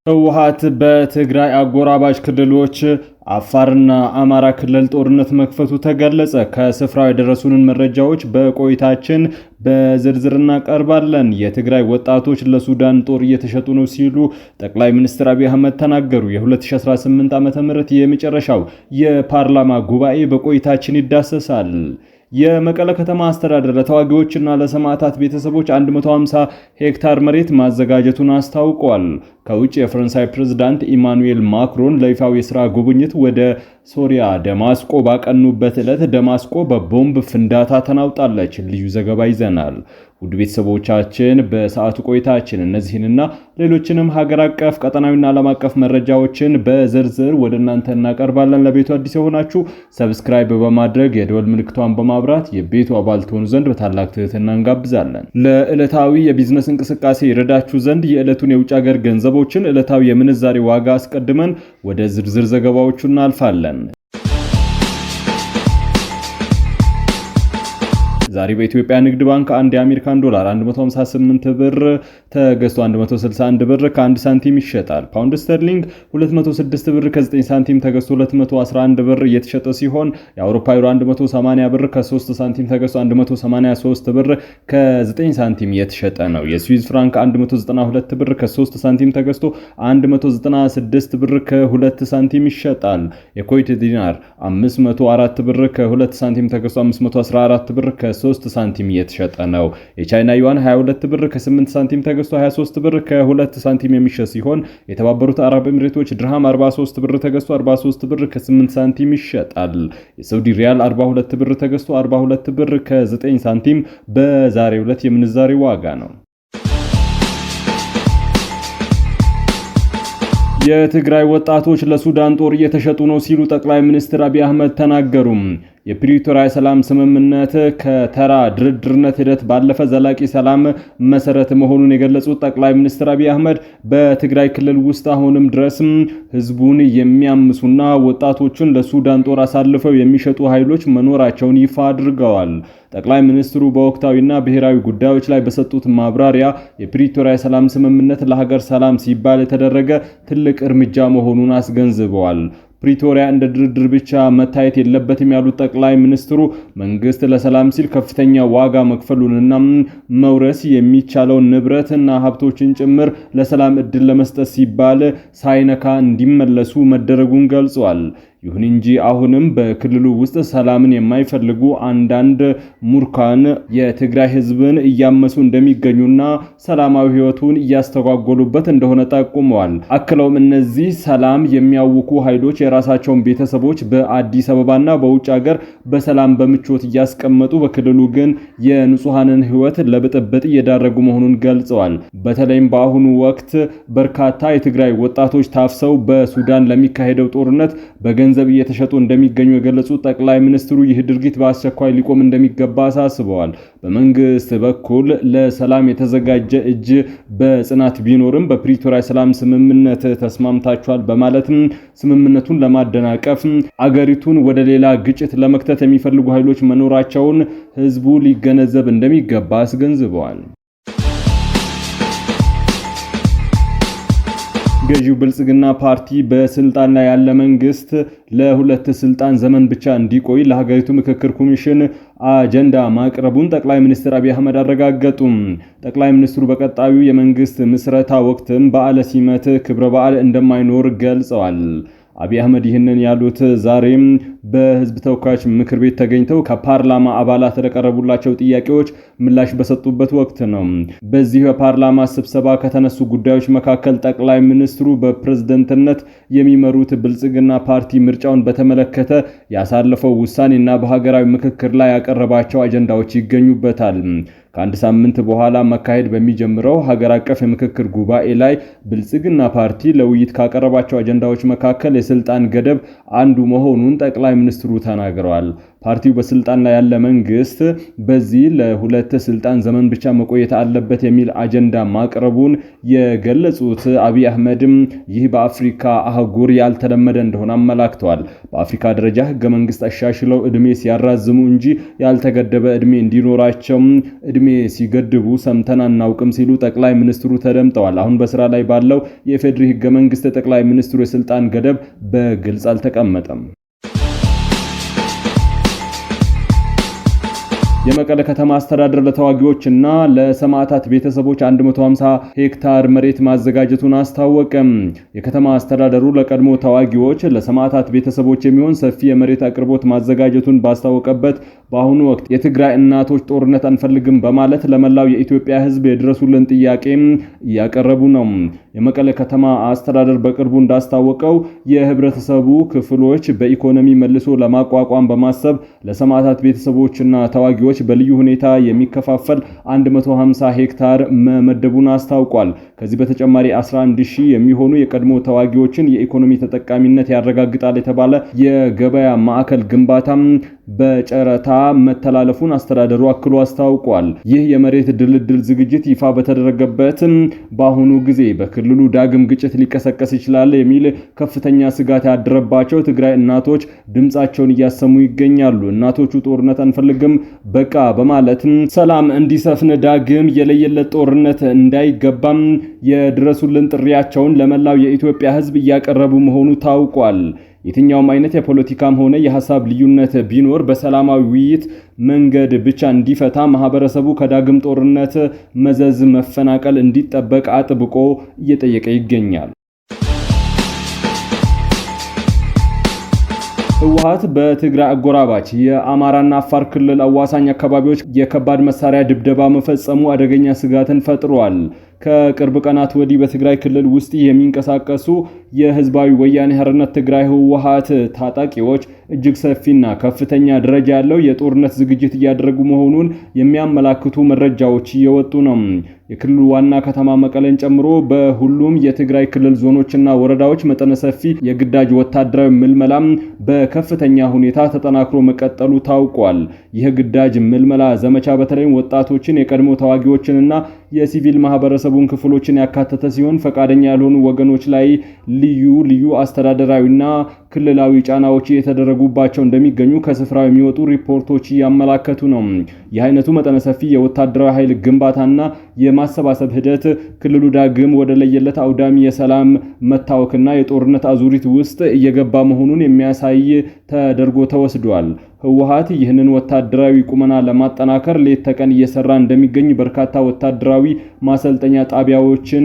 ህወሓት በትግራይ አጎራባች ክልሎች አፋርና አማራ ክልል ጦርነት መክፈቱ ተገለጸ። ከስፍራው የደረሱንን መረጃዎች በቆይታችን በዝርዝር እናቀርባለን። የትግራይ ወጣቶች ለሱዳን ጦር እየተሸጡ ነው ሲሉ ጠቅላይ ሚኒስትር አብይ አህመድ ተናገሩ። የ2018 ዓ.ም የመጨረሻው የፓርላማ ጉባኤ በቆይታችን ይዳሰሳል። የመቀለ ከተማ አስተዳደር ለተዋጊዎችና ለሰማዕታት ቤተሰቦች 150 ሄክታር መሬት ማዘጋጀቱን አስታውቋል። ከውጭ የፈረንሳይ ፕሬዝዳንት ኢማኑኤል ማክሮን ለይፋዊ የሥራ ጉብኝት ወደ ሶሪያ ደማስቆ ባቀኑበት ዕለት ደማስቆ በቦምብ ፍንዳታ ተናውጣለች። ልዩ ዘገባ ይዘናል። ውድ ቤተሰቦቻችን በሰዓቱ ቆይታችን እነዚህንና ሌሎችንም ሀገር አቀፍ ቀጠናዊና ዓለም አቀፍ መረጃዎችን በዝርዝር ወደ እናንተ እናቀርባለን። ለቤቱ አዲስ የሆናችሁ ሰብስክራይብ በማድረግ የደወል ምልክቷን በማብራት የቤቱ አባል ትሆኑ ዘንድ በታላቅ ትህትና እንጋብዛለን። ለዕለታዊ የቢዝነስ እንቅስቃሴ ይረዳችሁ ዘንድ የዕለቱን የውጭ ሀገር ገንዘቦችን ዕለታዊ የምንዛሬ ዋጋ አስቀድመን ወደ ዝርዝር ዘገባዎቹ እናልፋለን። ዛሬ በኢትዮጵያ ንግድ ባንክ አንድ የአሜሪካን ዶላር 158 ብር ተገዝቶ 161 ብር ከ1 ሳንቲም ይሸጣል። ፓውንድ ስተርሊንግ 206 ብር ከ9 ሳንቲም ተገዝቶ 211 ብር እየተሸጠ ሲሆን የአውሮፓ ዩሮ 180 ብር ከ3 ሳንቲም ተገዝቶ 183 ብር ከ9 ሳንቲም እየተሸጠ ነው። የስዊዝ ፍራንክ 192 ብር ከ3 ሳንቲም ተገዝቶ 196 ብር ከ2 ሳንቲም ይሸጣል። የኩዌት ዲናር 504 ብር ከ2 ሳንቲም ተገዝቶ 514 ብር ከ3 ሳንቲም እየተሸጠ ነው። የቻይና ዩዋን 22 ብር ከ8 ሳንቲም ተገዝቶ 23 ብር ከ2 ሳንቲም የሚሸጥ ሲሆን የተባበሩት አረብ ኤሚሬቶች ድርሃም 43 ብር ተገዝቶ 43 ብር ከ8 ሳንቲም ይሸጣል። የሳውዲ ሪያል 42 ብር ተገዝቶ 42 ብር ከ9 ሳንቲም በዛሬው ዕለት የምንዛሬ ዋጋ ነው። የትግራይ ወጣቶች ለሱዳን ጦር እየተሸጡ ነው ሲሉ ጠቅላይ ሚኒስትር አብይ አህመድ ተናገሩ። የፕሪቶሪያ ሰላም ስምምነት ከተራ ድርድርነት ሂደት ባለፈ ዘላቂ ሰላም መሰረት መሆኑን የገለጹት ጠቅላይ ሚኒስትር አብይ አህመድ በትግራይ ክልል ውስጥ አሁንም ድረስ ህዝቡን የሚያምሱና ወጣቶቹን ለሱዳን ጦር አሳልፈው የሚሸጡ ኃይሎች መኖራቸውን ይፋ አድርገዋል። ጠቅላይ ሚኒስትሩ በወቅታዊና ብሔራዊ ጉዳዮች ላይ በሰጡት ማብራሪያ የፕሪቶሪያ ሰላም ስምምነት ለሀገር ሰላም ሲባል የተደረገ ትልቅ እርምጃ መሆኑን አስገንዝበዋል። ፕሪቶሪያ እንደ ድርድር ብቻ መታየት የለበትም ያሉት ጠቅላይ ሚኒስትሩ መንግስት ለሰላም ሲል ከፍተኛ ዋጋ መክፈሉንና መውረስ የሚቻለውን ንብረትና ሀብቶችን ጭምር ለሰላም እድል ለመስጠት ሲባል ሳይነካ እንዲመለሱ መደረጉን ገልጸዋል። ይሁን እንጂ አሁንም በክልሉ ውስጥ ሰላምን የማይፈልጉ አንዳንድ ሙርካን የትግራይ ህዝብን እያመሱ እንደሚገኙና ሰላማዊ ህይወቱን እያስተጓጎሉበት እንደሆነ ጠቁመዋል። አክለውም እነዚህ ሰላም የሚያውኩ ኃይሎች የራሳቸውን ቤተሰቦች በአዲስ አበባና በውጭ ሀገር በሰላም በምቾት እያስቀመጡ በክልሉ ግን የንጹሃንን ህይወት ለብጥብጥ እየዳረጉ መሆኑን ገልጸዋል። በተለይም በአሁኑ ወቅት በርካታ የትግራይ ወጣቶች ታፍሰው በሱዳን ለሚካሄደው ጦርነት ገንዘብ እየተሸጡ እንደሚገኙ የገለጹት ጠቅላይ ሚኒስትሩ ይህ ድርጊት በአስቸኳይ ሊቆም እንደሚገባ አሳስበዋል። በመንግስት በኩል ለሰላም የተዘጋጀ እጅ በጽናት ቢኖርም በፕሪቶሪያ ሰላም ስምምነት ተስማምታቸዋል በማለትም ስምምነቱን ለማደናቀፍ አገሪቱን ወደ ሌላ ግጭት ለመክተት የሚፈልጉ ኃይሎች መኖራቸውን ህዝቡ ሊገነዘብ እንደሚገባ አስገንዝበዋል። ገዢው ብልጽግና ፓርቲ በስልጣን ላይ ያለ መንግስት ለሁለት ስልጣን ዘመን ብቻ እንዲቆይ ለሀገሪቱ ምክክር ኮሚሽን አጀንዳ ማቅረቡን ጠቅላይ ሚኒስትር አብይ አህመድ አረጋገጡ። ጠቅላይ ሚኒስትሩ በቀጣዩ የመንግስት ምስረታ ወቅትም በዓለ ሲመት ክብረ በዓል እንደማይኖር ገልጸዋል። አብይ አህመድ ይህንን ያሉት ዛሬም በህዝብ ተወካዮች ምክር ቤት ተገኝተው ከፓርላማ አባላት ለቀረቡላቸው ጥያቄዎች ምላሽ በሰጡበት ወቅት ነው። በዚህ የፓርላማ ስብሰባ ከተነሱ ጉዳዮች መካከል ጠቅላይ ሚኒስትሩ በፕሬዝዳንትነት የሚመሩት ብልጽግና ፓርቲ ምርጫውን በተመለከተ ያሳለፈው ውሳኔና በሀገራዊ ምክክር ላይ ያቀረባቸው አጀንዳዎች ይገኙበታል። ከአንድ ሳምንት በኋላ መካሄድ በሚጀምረው ሀገር አቀፍ የምክክር ጉባኤ ላይ ብልጽግና ፓርቲ ለውይይት ካቀረባቸው አጀንዳዎች መካከል የስልጣን ገደብ አንዱ መሆኑን ጠቅላይ ጠቅላይ ሚኒስትሩ ተናግረዋል። ፓርቲው በስልጣን ላይ ያለ መንግስት በዚህ ለሁለት ስልጣን ዘመን ብቻ መቆየት አለበት የሚል አጀንዳ ማቅረቡን የገለጹት አብይ አህመድም ይህ በአፍሪካ አህጉር ያልተለመደ እንደሆነ አመላክተዋል። በአፍሪካ ደረጃ ህገ መንግስት አሻሽለው እድሜ ሲያራዝሙ እንጂ ያልተገደበ እድሜ እንዲኖራቸው እድሜ ሲገድቡ ሰምተን አናውቅም ሲሉ ጠቅላይ ሚኒስትሩ ተደምጠዋል። አሁን በስራ ላይ ባለው የፌዴሪ ህገ መንግስት ጠቅላይ ሚኒስትሩ የስልጣን ገደብ በግልጽ አልተቀመጠም። የመቀለ ከተማ አስተዳደር ለተዋጊዎችና ለሰማዕታት ቤተሰቦች 150 ሄክታር መሬት ማዘጋጀቱን አስታወቀም። የከተማ አስተዳደሩ ለቀድሞ ተዋጊዎች ለሰማዕታት ቤተሰቦች የሚሆን ሰፊ የመሬት አቅርቦት ማዘጋጀቱን ባስታወቀበት በአሁኑ ወቅት የትግራይ እናቶች ጦርነት አንፈልግም በማለት ለመላው የኢትዮጵያ ህዝብ የድረሱልን ጥያቄ እያቀረቡ ነው። የመቀለ ከተማ አስተዳደር በቅርቡ እንዳስታወቀው የህብረተሰቡ ክፍሎች በኢኮኖሚ መልሶ ለማቋቋም በማሰብ ለሰማዕታት ቤተሰቦችና ተዋጊዎች በልዩ ሁኔታ የሚከፋፈል 150 ሄክታር መመደቡን አስታውቋል። ከዚህ በተጨማሪ 11000 የሚሆኑ የቀድሞ ተዋጊዎችን የኢኮኖሚ ተጠቃሚነት ያረጋግጣል የተባለ የገበያ ማዕከል ግንባታም በጨረታ መተላለፉን አስተዳደሩ አክሎ አስታውቋል። ይህ የመሬት ድልድል ዝግጅት ይፋ በተደረገበት በአሁኑ ጊዜ በክልሉ ዳግም ግጭት ሊቀሰቀስ ይችላል የሚል ከፍተኛ ስጋት ያደረባቸው ትግራይ እናቶች ድምጻቸውን እያሰሙ ይገኛሉ። እናቶቹ ጦርነት አንፈልግም በቃ በማለት ሰላም እንዲሰፍን ዳግም የለየለት ጦርነት እንዳይገባም የድረሱልን ጥሪያቸውን ለመላው የኢትዮጵያ ህዝብ እያቀረቡ መሆኑ ታውቋል። የትኛውም አይነት የፖለቲካም ሆነ የሐሳብ ልዩነት ቢኖር በሰላማዊ ውይይት መንገድ ብቻ እንዲፈታ ማህበረሰቡ ከዳግም ጦርነት መዘዝ መፈናቀል እንዲጠበቅ አጥብቆ እየጠየቀ ይገኛል። ህወሓት በትግራይ አጎራባች የአማራና አፋር ክልል አዋሳኝ አካባቢዎች የከባድ መሳሪያ ድብደባ መፈጸሙ አደገኛ ስጋትን ፈጥሯል። ከቅርብ ቀናት ወዲህ በትግራይ ክልል ውስጥ የሚንቀሳቀሱ የህዝባዊ ወያኔ ሓርነት ትግራይ ህወሓት ታጣቂዎች እጅግ ሰፊና ከፍተኛ ደረጃ ያለው የጦርነት ዝግጅት እያደረጉ መሆኑን የሚያመላክቱ መረጃዎች እየወጡ ነው። የክልሉ ዋና ከተማ መቀለን ጨምሮ በሁሉም የትግራይ ክልል ዞኖችና ወረዳዎች መጠነ ሰፊ የግዳጅ ወታደራዊ ምልመላም በከፍተኛ ሁኔታ ተጠናክሮ መቀጠሉ ታውቋል። ይህ ግዳጅ ምልመላ ዘመቻ በተለይም ወጣቶችን፣ የቀድሞ ተዋጊዎችንና የሲቪል ማህበረሰቡን ክፍሎችን ያካተተ ሲሆን ፈቃደኛ ያልሆኑ ወገኖች ላይ ልዩ አስተዳደራዊና ክልላዊ ጫናዎች የተደረጉባቸው እንደሚገኙ ከስፍራው የሚወጡ ሪፖርቶች ያመላከቱ ነው። ይህ አይነቱ መጠነ ሰፊ የወታደራዊ ኃይል ግንባታና የማሰባሰብ ሂደት ክልሉ ዳግም ወደ ለየለት አውዳሚ የሰላም መታወክና የጦርነት አዙሪት ውስጥ እየገባ መሆኑን የሚያሳይ ተደርጎ ተወስዷል። ህወሓት ይህንን ወታደራዊ ቁመና ለማጠናከር ሌት ተቀን እየሰራ እንደሚገኝ በርካታ ወታደራዊ ማሰልጠኛ ጣቢያዎችን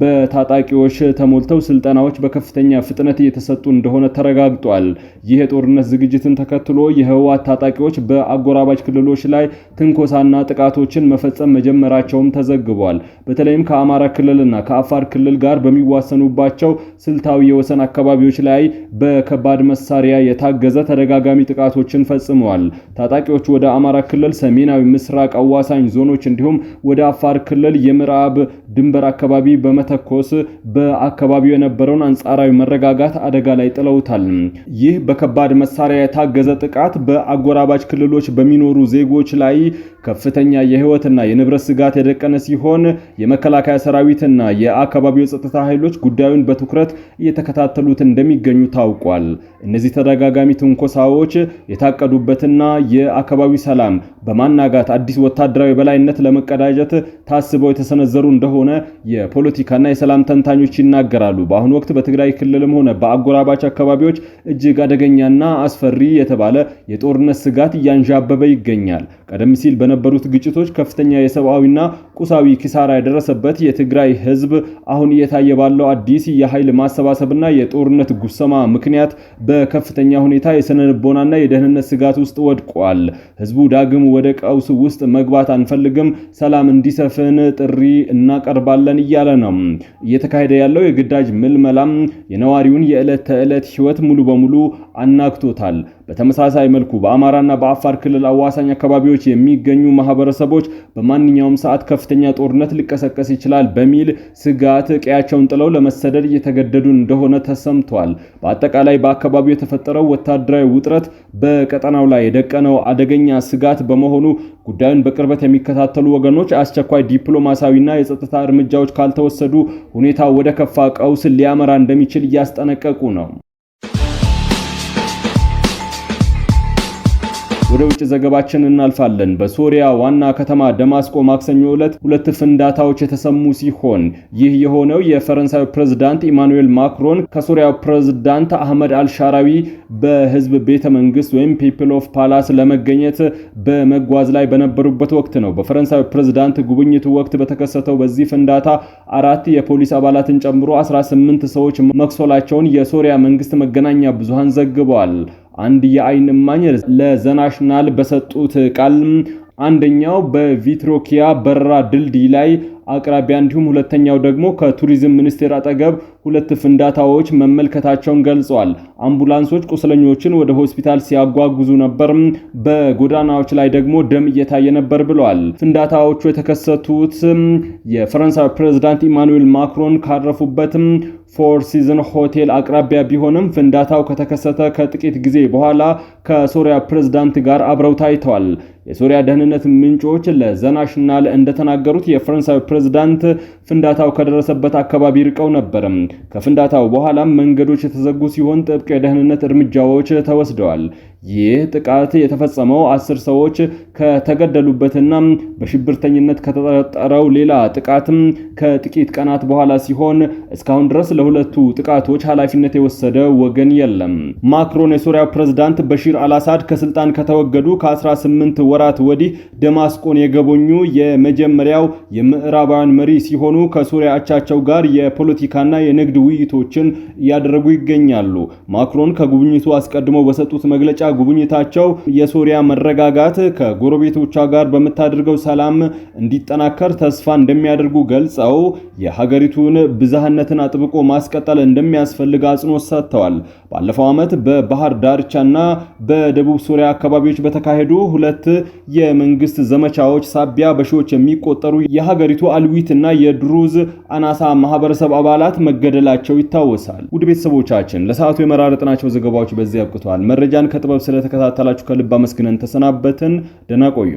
በታጣቂዎች ተሞልተው ስልጠናዎች በከፍተኛ ፍጥነት እየተሰጡ እንደሆነ ተረጋግጧል። ይህ የጦርነት ዝግጅትን ተከትሎ የህወሓት ታጣቂዎች በአጎራባች ክልሎች ላይ ትንኮሳና ጥቃቶችን መፈጸም መጀመራቸውም ተዘግቧል። በተለይም ከአማራ ክልልና ከአፋር ክልል ጋር በሚዋሰኑባቸው ስልታዊ የወሰን አካባቢዎች ላይ በከባድ መሳሪያ የታገዘ ተደጋጋሚ ጥቃቶችን ፈጽመዋል። ታጣቂዎች ወደ አማራ ክልል ሰሜናዊ ምስራቅ አዋሳኝ ዞኖች እንዲሁም ወደ አፋር ክልል የምዕራብ ድንበር አካባቢ በመተኮስ በአካባቢው የነበረውን አንጻራዊ መረጋጋት አደጋ ላይ ጥለውታል። ይህ በከባድ መሳሪያ የታገዘ ጥቃት በአጎራባች ክልሎች በሚኖሩ ዜጎች ላይ ከፍተኛ የህይወትና የንብረት ስጋት የደቀነ ሲሆን የመከላከያ ሰራዊትና የአካባቢው ጸጥታ ኃይሎች ጉዳዩን በትኩረት እየተከታተሉት እንደሚገኙ ታውቋል። እነዚህ ተደጋጋሚ ትንኮሳዎች የታቀዱበትና የአካባቢው ሰላም በማናጋት አዲስ ወታደራዊ በላይነት ለመቀዳጀት ታስበው የተሰነዘሩ እንደሆነ የፖለቲካና የሰላም ተንታኞች ይናገራሉ። በአሁኑ ወቅት በትግራይ ክልልም ሆነ በአጎራባች አካባቢዎች እጅግ አደገኛና አስፈሪ የተባለ የጦርነት ስጋት እያንዣበበ ይገኛል። ቀደም ሲል በነበሩት ግጭቶች ከፍተኛ የሰብአዊና ቁሳዊ ኪሳራ የደረሰበት የትግራይ ህዝብ አሁን እየታየ ባለው አዲስ የኃይል ማሰባሰብና የጦርነት ጉሰማ ምክንያት በከፍተኛ ሁኔታ የስነልቦናና የደህንነት ስጋት ውስጥ ወድቋል። ህዝቡ ዳግም ወደ ቀውስ ውስጥ መግባት አንፈልግም፣ ሰላም እንዲሰፍን ጥሪ እናቀርባለን እያለ ነው። እየተካሄደ ያለው የግዳጅ ምልመላም የነዋሪውን የዕለት ተዕለት ህይወት ሙሉ በሙሉ አናግቶታል። በተመሳሳይ መልኩ በአማራና በአፋር ክልል አዋሳኝ አካባቢዎች የሚገኙ ማህበረሰቦች በማንኛውም ሰዓት ከፍተኛ ጦርነት ሊቀሰቀስ ይችላል በሚል ስጋት ቀያቸውን ጥለው ለመሰደድ እየተገደዱ እንደሆነ ተሰምቷል። በአጠቃላይ በአካባቢው የተፈጠረው ወታደራዊ ውጥረት በቀጠናው ላይ የደቀነው አደገኛ ስጋት በመሆኑ ጉዳዩን በቅርበት የሚከታተሉ ወገኖች አስቸኳይ ዲፕሎማሲያዊና የጸጥታ እርምጃዎች ካልተወሰዱ ሁኔታው ወደ ከፋ ቀውስ ሊያመራ እንደሚችል እያስጠነቀቁ ነው። ወደ ውጭ ዘገባችን እናልፋለን። በሶሪያ ዋና ከተማ ደማስቆ ማክሰኞ ዕለት 2 ፍንዳታዎች የተሰሙ ሲሆን ይህ የሆነው የፈረንሳዩ ፕሬዝዳንት ኢማኑኤል ማክሮን ከሶሪያው ፕሬዝዳንት አህመድ አልሻራዊ በህዝብ ቤተ መንግስት ወይም ፒፕል ኦፍ ፓላስ ለመገኘት በመጓዝ ላይ በነበሩበት ወቅት ነው። በፈረንሳዩ ፕሬዝዳንት ጉብኝቱ ወቅት በተከሰተው በዚህ ፍንዳታ 4 የፖሊስ አባላትን ጨምሮ 18 ሰዎች መቁሰላቸውን የሶሪያ መንግስት መገናኛ ብዙሃን ዘግበዋል። አንድ የአይን እማኝ ለዘናሽናል በሰጡት ቃል አንደኛው በቪትሮኪያ በረራ ድልድይ ላይ አቅራቢያ እንዲሁም ሁለተኛው ደግሞ ከቱሪዝም ሚኒስቴር አጠገብ 2 ፍንዳታዎች መመልከታቸውን ገልጸዋል። አምቡላንሶች ቁስለኞችን ወደ ሆስፒታል ሲያጓጉዙ ነበር፣ በጎዳናዎች ላይ ደግሞ ደም እየታየ ነበር ብለዋል። ፍንዳታዎቹ የተከሰቱት የፈረንሳይ ፕሬዝዳንት ኢማኑኤል ማክሮን ካረፉበት ፎር ሲዝን ሆቴል አቅራቢያ ቢሆንም ፍንዳታው ከተከሰተ ከጥቂት ጊዜ በኋላ ከሶሪያ ፕሬዝዳንት ጋር አብረው ታይተዋል። የሶሪያ ደህንነት ምንጮች ለዘናሽናል እንደተናገሩት የፈረንሳይ ፕሬዝዳንት ፍንዳታው ከደረሰበት አካባቢ ርቀው ነበር። ከፍንዳታው በኋላ መንገዶች የተዘጉ ሲሆን ጥብቅ የደህንነት እርምጃዎች ተወስደዋል። ይህ ጥቃት የተፈጸመው 10 ሰዎች ከተገደሉበትና በሽብርተኝነት ከተጠረጠረው ሌላ ጥቃትም ከጥቂት ቀናት በኋላ ሲሆን እስካሁን ድረስ ለሁለቱ ጥቃቶች ኃላፊነት የወሰደ ወገን የለም። ማክሮን የሶሪያው ፕሬዝዳንት በሺር አልአሳድ ከስልጣን ከተወገዱ ከ18 ወራት ወዲህ ደማስቆን የጎበኙ የመጀመሪያው የምዕራባውያን መሪ ሲሆኑ ከሶሪያ አቻቸው ጋር የፖለቲካና የንግድ ውይይቶችን እያደረጉ ይገኛሉ። ማክሮን ከጉብኝቱ አስቀድሞ በሰጡት መግለጫ ጉብኝታቸው የሶሪያ መረጋጋት ከጎረቤቶቿ ጋር በመታደርገው ሰላም እንዲጠናከር ተስፋ እንደሚያደርጉ ገልጸው የሀገሪቱን ብዝሃነትን አጥብቆ ማስቀጠል እንደሚያስፈልግ አጽንኦት ሰጥተዋል። ባለፈው ዓመት በባህር ዳርቻና በደቡብ ሶሪያ አካባቢዎች በተካሄዱ 2 የመንግስት ዘመቻዎች ሳቢያ በሺዎች የሚቆጠሩ የሀገሪቱ አልዊትና የድሩዝ አናሳ ማህበረሰብ አባላት መገደላቸው ይታወሳል። ውድ ቤተሰቦቻችን ለሰዓቱ የመራረጥናቸው ዘገባዎች በዚህ ያብቅተዋል። መረጃን ከጥበብ ስለተከታተላችሁ ከልብ አመስግነን ተሰናበትን። ደህና ቆዩ።